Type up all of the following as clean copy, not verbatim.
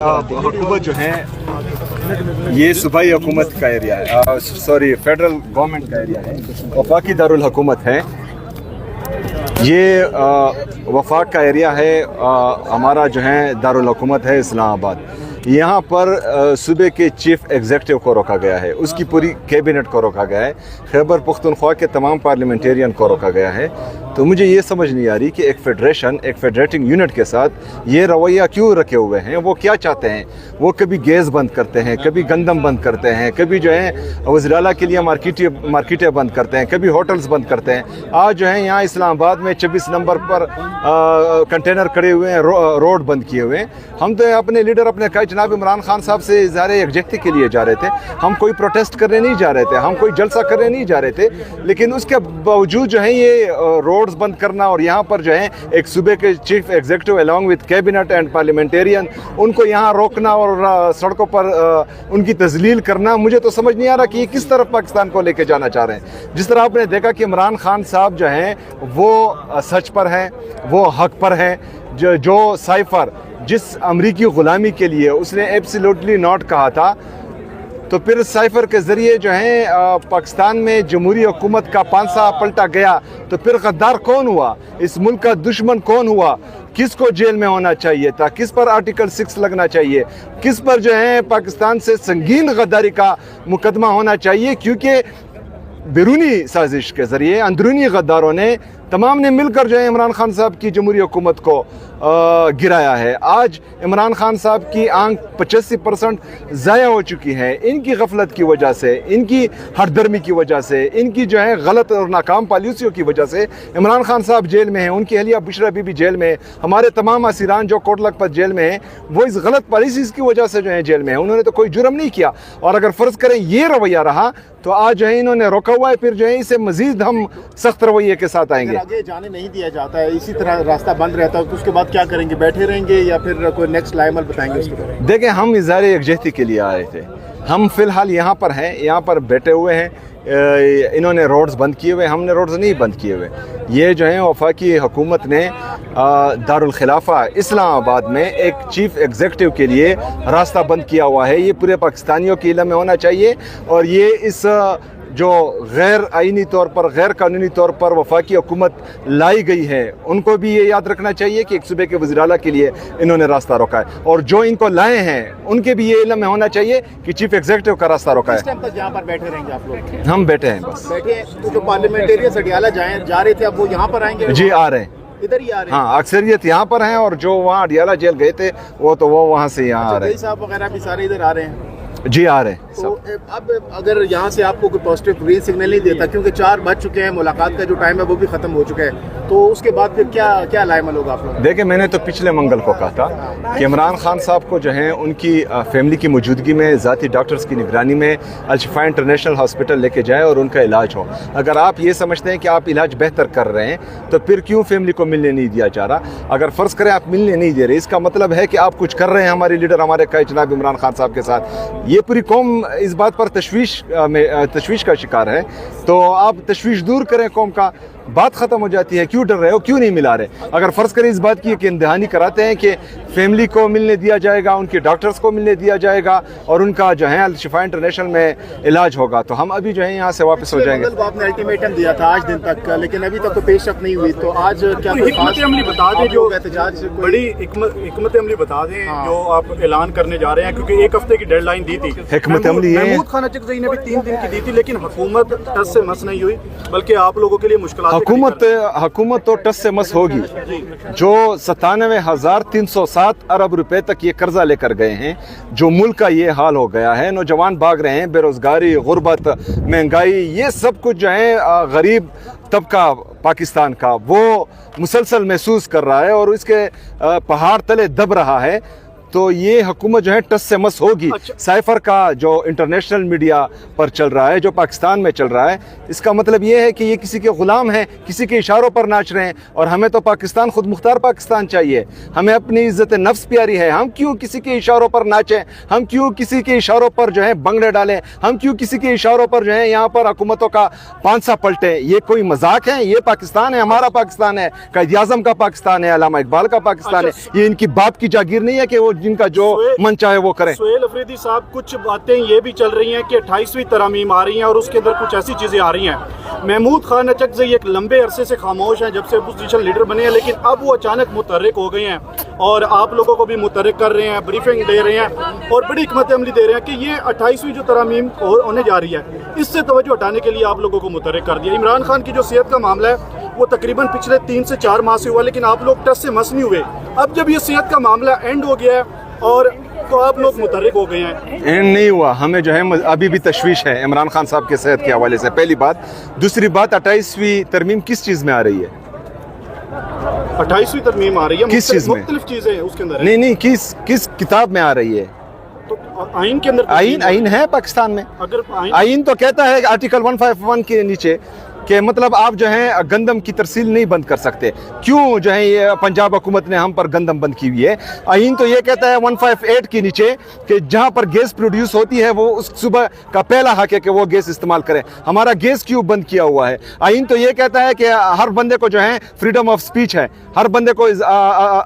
हुकूमत जो है ये सूबाई हुकूमत का एरिया है, सॉरी फेडरल गवर्नमेंट का एरिया है, वफाकी दारुल हुकूमत है ये। वफाक का एरिया है, हमारा जो है दारुल हुकूमत है इस्लामाबाद। यहाँ पर सूबे के चीफ एग्जीक्यूटिव को रोका गया है, उसकी पूरी कैबिनेट को रोका गया है, खैबर पख्तूनख्वा के तमाम पार्लियामेंटेरियन को रोका गया है। तो मुझे ये समझ नहीं आ रही कि एक फेडरेशन, एक फेडरेटिंग यूनिट के साथ ये रवैया क्यों रखे हुए हैं। वो क्या चाहते हैं? वो कभी गैस बंद करते हैं, कभी गंदम बंद करते हैं, कभी जो है वज़ीराला के लिए मार्केटें बंद करते हैं, कभी होटल्स बंद करते हैं। आज जो है यहाँ इस्लामाबाद में 26 नंबर पर कंटेनर खड़े हुए हैं, रोड बंद किए हुए हैं। हम तो अपने लीडर अपने जनाब इमरान खान साहब से इज़हार यकजहती के लिए जा रहे थे, हम कोई प्रोटेस्ट करने नहीं जा रहे थे, हम कोई जलसा करने नहीं जा रहे थे, लेकिन उसके बावजूद जो है ये रोड्स बंद करना और यहाँ पर जो है एक सूबे के chief executive along with cabinet and parliamentarian उनको यहाँ रोकना और सड़कों पर उनकी तजलील करना, मुझे तो समझ नहीं आ रहा कि ये किस तरफ पाकिस्तान को लेके जाना चाह रहे हैं। जिस तरह आपने देखा कि इमरान खान साहब जो हैं वो सच पर हैं, वो हक पर हैं। जो साइफर जिस अमरीकी ग़ुलामी के लिए उसने एब्सोल्युटली नॉट कहा था, तो फिर साइफर के ज़रिए जो है पाकिस्तान में जमहूरी हुकूमत का पांसा पलटा गया। तो फिर गद्दार कौन हुआ? इस मुल्क का दुश्मन कौन हुआ? किसको जेल में होना चाहिए था? किस पर आर्टिकल 6 लगना चाहिए? किस पर जो है पाकिस्तान से संगीन गद्दारी का मुकदमा होना चाहिए? क्योंकि बैरूनी साजिश के ज़रिए अंदरूनी गद्दारों ने तमाम ने मिलकर जो है इमरान खान साहब की जमहूरी हुकूमत को गिराया है। आज इमरान खान साहब की आंख 85% ज़ाया हो चुकी है, इनकी गफलत की वजह से, इनकी हरदर्मी की वजह से, इनकी जो है गलत और नाकाम पॉलिसियों की वजह से इमरान खान साहब जेल में हैं, उनकी अहलिया बुशरा बीबी जेल में है, हमारे तमाम असीरान जो कोट लखपत जेल में हैं वो इस गलत पॉलिसीज़ की वजह से जो है जेल में है। उन्होंने तो कोई जुर्म नहीं किया, और अगर फ़र्ज़ करें ये रवैया रहा तो आज जो है इन्होंने रोका हुआ है, फिर जो है इसे मज़ीद हम सख्त रवैये के साथ आएंगे। आगे जाने नहीं दिया जाता है, इसी तरह रास्ता बंद रहता है, तो उसके बाद क्या करेंगे? बैठे रहेंगे या फिर कोई नेक्स्ट लाइमल बताएंगे उसके बारे में? देखें, हम इज़हार यकजहती के लिए आए थे, हम फ़िलहाल यहाँ पर हैं, यहाँ पर बैठे हुए हैं। इन्होंने रोड्स बंद किए हुए, हमने रोड्स नहीं बंद किए हुए। ये जो है वफाकी हुकूमत ने दारुल खिलाफा इस्लामाबाद में एक चीफ एग्जीक्यूटिव के लिए रास्ता बंद किया हुआ है। ये पूरे पाकिस्तानियों के इल्म में होना चाहिए, और ये इस जो गैर आइनी तौर पर, गैर कानूनी तौर पर वफाकी हुकूमत लाई गई है, उनको भी ये याद रखना चाहिए कि एक सूबे के वज़ीर-ए-आला के लिए इन्होंने रास्ता रोका है, और जो इनको लाए हैं उनके भी ये इल्म में होना चाहिए कि चीफ एग्जीक्यूटिव का रास्ता रोका है। किस टाइम तक यहाँ पर बैठे रहेंगे आप लोग? हम बैठे हैं, बस बैठे। तो पार्लियामेंटेरियन अडियाला जा रहे थे, अब वो यहाँ पर आएंगे? जी, आ रहे हैं, इधर ही आ रहे हैं। हाँ, अक्सरियत यहाँ पर हैं, और जो वहाँ अडियाला जेल गए थे वो तो वो वहाँ से यहाँ आ रहे हैं। साहब वगैरह भी सारे इधर आ रहे हैं? जी, आ रहे हैं। तो अब अगर यहाँ से आपको कोई पॉजिटिव ग्रीन सिग्नल नहीं देता, क्योंकि 4 बज चुके हैं, मुलाकात का जो टाइम है वो भी ख़त्म हो चुका है, तो उसके बाद फिर क्या लाइमल होगा आप लोग? देखिए, मैंने तो पिछले मंगल को कहा था कि इमरान खान साहब को जो है उनकी फैमिली की मौजूदगी में ज़ाती डॉक्टर्स की निगरानी में अल-शिफा इंटरनेशनल हॉस्पिटल लेके जाए और उनका इलाज हो। अगर आप ये समझते हैं कि आप इलाज बेहतर कर रहे हैं तो फिर क्यों फैमिली को मिलने नहीं दिया जा रहा? अगर फ़र्ज़ करें आप मिलने नहीं दे रहे, इसका मतलब है कि आप कुछ कर रहे हैं हमारे लीडर, हमारे कायद जनाब इमरान खान साहब के साथ। ये पूरी कौम इस बात पर तशवीश का शिकार है, तो आप तशवीश दूर करें कौम का, बात ख़त्म हो जाती है। क्यों डर रहे हो, क्यों नहीं मिला रहे? अगर फ़र्ज़ करें इस बात की कि इम्तिहानी कराते हैं कि फैमिली को मिलने दिया जाएगा, उनके डॉक्टर्स को मिलने दिया जाएगा और उनका जो है अल-शिफा इंटरनेशनल में इलाज होगा, तो हम अभी जो है यहाँ से वापस हो जाएंगे। आपने अल्टीमेटम दिया था आज दिन तक, लेकिन अभी तक तो पेशरफ नहीं हुई, तो आज क्या हिकमत अमली बता दें, जो बड़ी हिकमत अमली बता दें जो आप ऐलान करने जा रहे हैं, क्योंकि 1 हफ्ते की डेडलाइन दी थी। हिकमत अमली महमूद खान अचकज़ई ने भी 3 दिन की दी थी, लेकिन हुकूमत टस से मस नहीं हुई, बल्कि आप लोगों के लिए मुश्किलात। हुकूमत तो टस से मस होगी। जो 97,307 अरब रुपए तक ये कर्जा लेकर गए हैं, जो मुल्क का ये हाल हो गया है, नौजवान भाग रहे हैं, बेरोजगारी, गुर्बत, महंगाई, ये सब कुछ जो है गरीब तबका पाकिस्तान का वो मुसलसल महसूस कर रहा है और इसके पहाड़ तले दब रहा है। तो ये हुकूमत जो है टस से मस होगी। अच्छा। साइफर का जो इंटरनेशनल मीडिया पर चल रहा है, जो पाकिस्तान में चल रहा है, इसका मतलब ये है कि ये किसी के ग़ुलाम हैं, किसी के इशारों पर नाच रहे हैं, और हमें तो पाकिस्तान खुद मुख्तार पाकिस्तान चाहिए। हमें अपनी इज़्ज़त नफ्स प्यारी है, हम क्यों किसी के इशारों पर नाचें, हम क्यों किसी के इशारों पर जो है बंगड़े डालें, हम क्यों किसी के इशारों पर जो है यहाँ पर हुकूमतों का पांसा पलटे? ये कोई मजाक है? ये पाकिस्तान है, हमारा पाकिस्तान है, कायद-ए-आज़म का पाकिस्तान है, अल्लामा इकबाल का पाकिस्तान है। ये इनकी बाप की जागीर नहीं है कि वो जिनका जो मन चाहे वो करें। सुहेल अफरीदी साहब, कुछ बातें ये भी चल रही हैं कि 28वीं तरमीम आ रही हैं और उसके अंदर कुछ ऐसी चीज़ें आ रही हैं। महमूद खान अचकज़ई एक लंबे अरसे से खामोश हैं जब से अपोजिशन लीडर बने हैं, लेकिन अब वो अचानक मुतहर्रिक हो गए हैं और आप लोगों को भी मुतहर्रिक कर रहे हैं, ब्रीफिंग दे रहे हैं और बड़ी हिकमत अमली दे रहे हैं कि ये 28वीं जो तरमीम होने जा रही है इससे तवज्जो हटाने के लिए आप लोगों को मुतहर्रिक कर दिया। इमरान खान की जो सेहत का मामला है वो तकरीबन पिछले 3 से 4 माह से हुआ, लेकिन आप लोग टस से मस नहीं हुए। अब जब ये सेहत का मामला एंड हो गया है और तो आप लोग मुतहर्रिक हो गए हैं। एंड नहीं हुआ, हमें जो है अभी भी तशवीश है इमरान खान साहब के सेहत के हवाले से, पहली बात। दूसरी बात, 28वीं तरमीम किस चीज़ में आ रही है? 28वीं तरमीम आ रही है, किस चीज़ में? मुख्तलिफ चीज़ें हैं उसके अंदर। नहीं, किस किताब में आ रही है? तो आइन के अंदर आइन है पाकिस्तान में। अगर आइन तो कहता है आर्टिकल 151 के नीचे कि मतलब आप जो है गंदम की तरसील नहीं बंद कर सकते। क्यों जो है ये पंजाब हुकूमत ने हम पर गंदम बंद की हुई है? आइन तो ये कहता है 158 के नीचे कि जहाँ पर गैस प्रोड्यूस होती है वो उस सुबह का पहला हक है कि वो गैस इस्तेमाल करें। हमारा गैस क्यों बंद किया हुआ है? आइन तो ये कहता है कि हर बंदे को जो है फ्रीडम ऑफ स्पीच है, हर बंदे को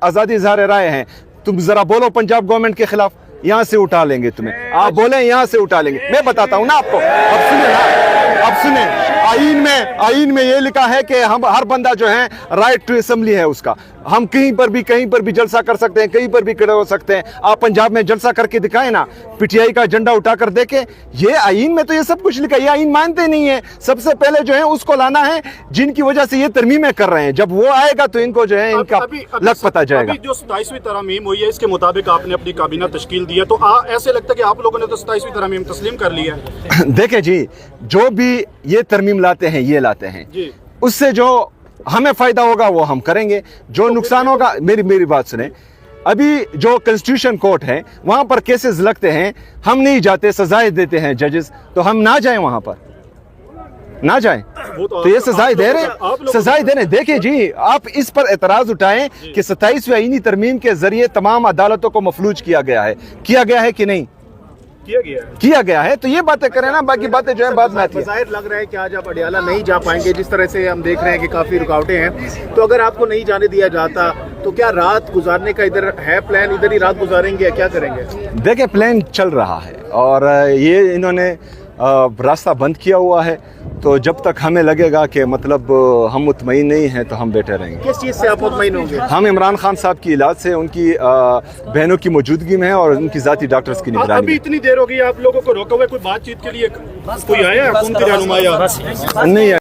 आज़ादी इज़हार राय है। तुम ज़रा बोलो पंजाब गवर्नमेंट के खिलाफ, यहाँ से उठा लेंगे तुम्हें। आप बोले यहाँ से उठा लेंगे। मैं बताता हूँ ना आपको, अब सुने ना, अब सुने। आइन में ये लिखा है कि हम हर बंदा जो है राइट टू असेंबली है उसका। हम कहीं पर भी जलसा कर सकते हैं, कहीं पर भी खड़े हो सकते हैं। आप पंजाब में जलसा करके दिखाएं ना, पीटीआई का झंडा उठा कर देखे। ये आइन में तो ये सब कुछ लिखा है, ये आइन मानते नहीं है। सबसे पहले जो है उसको लाना है जिनकी वजह से ये तरमीमें कर रहे हैं। जब वो आएगा तो इनको जो है इनका लग पता जाएगा। अभी जो 27वीं तरमीम हुई है इसके मुताबिक आपने अपनी काबीना तश्कील दी है, तो ऐसे लगता है कि आप लोगों ने तो 27वीं तरमीम तस्लीम कर ली है। देखे जी, जो भी ये तरमीम लाते हैं ये लाते हैं जी, उससे जो हमें फायदा होगा वो हम करेंगे, जो नुकसान होगा। मेरी बात सुने, अभी जो कॉन्स्टिट्यूशन कोर्ट है वहां पर केसेस लगते हैं, हम नहीं जाते, सजाएं देते हैं जजेस, तो हम ना जाएं वहां पर, ना जाएं तो ये सजाएं दे रहे, सजाएं दे रहे। देखिए जी, आप इस पर एतराज उठाएं कि 27वीं आईनी तरमीम के जरिए तमाम अदालतों को मफलूज किया गया है कि नहीं किया गया है, तो ये बातें करें ना, बाकी बातें जो है बाद में आती है। जाहिर लग रहा है कि आज आप अडियाला नहीं जा पाएंगे, जिस तरह से हम देख रहे हैं कि काफ़ी रुकावटें हैं। तो अगर आपको नहीं जाने दिया जाता तो क्या रात गुजारने का इधर है प्लान, इधर ही रात गुजारेंगे या क्या करेंगे? देखिए, प्लान चल रहा है और ये इन्होंने रास्ता बंद किया हुआ है, तो जब तक हमें लगेगा कि मतलब हम मुतमईन नहीं हैं तो हम बैठे रहेंगे। किस चीज़ से आप मुतमईन होंगे? हम इमरान खान साहब की इलाज से, उनकी बहनों की मौजूदगी में है और उनकी ज़ाती डॉक्टर्स की निगरानी। अभी इतनी देर हो गई आप लोगों को रोका हुआ, कोई बातचीत के लिए कोई आया हुकूमती रहनुमा? नहीं है।